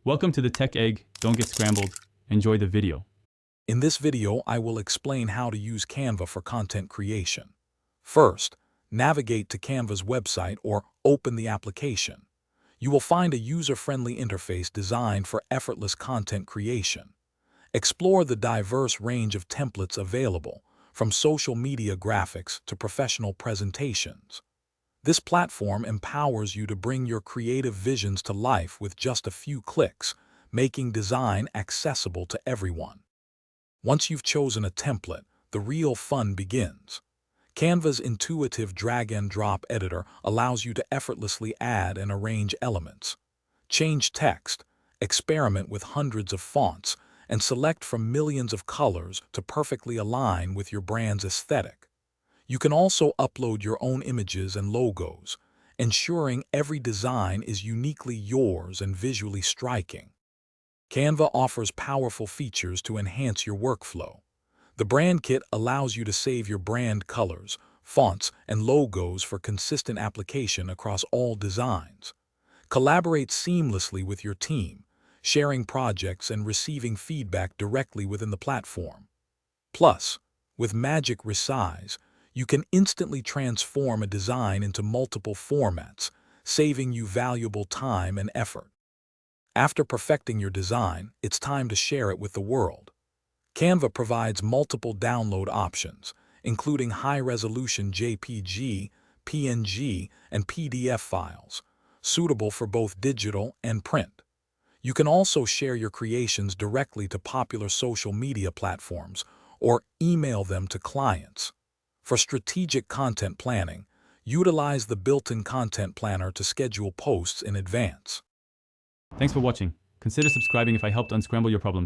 Welcome to the Tech Egg. Don't get scrambled. Enjoy the video. In this video, I will explain how to use Canva for content creation. First, navigate to Canva's website or open the application. You will find a user-friendly interface designed for effortless content creation. Explore the diverse range of templates available, from social media graphics to professional presentations. This platform empowers you to bring your creative visions to life with just a few clicks, making design accessible to everyone. Once you've chosen a template, the real fun begins. Canva's intuitive drag-and-drop editor allows you to effortlessly add and arrange elements. Change text, experiment with hundreds of fonts, and select from millions of colors to perfectly align with your brand's aesthetic. You can also upload your own images and logos, ensuring every design is uniquely yours and visually striking. Canva offers powerful features to enhance your workflow. The Brand Kit allows you to save your brand colors, fonts, and logos for consistent application across all designs. Collaborate seamlessly with your team, sharing projects and receiving feedback directly within the platform. Plus, with Magic Resize, you can instantly transform a design into multiple formats, saving you valuable time and effort. After perfecting your design, it's time to share it with the world. Canva provides multiple download options, including high-resolution JPG, PNG, and PDF files, suitable for both digital and print. You can also share your creations directly to popular social media platforms or email them to clients. For strategic content planning, utilize the built-in content planner to schedule posts in advance. Thanks for watching. Consider subscribing if I helped unscramble your problems.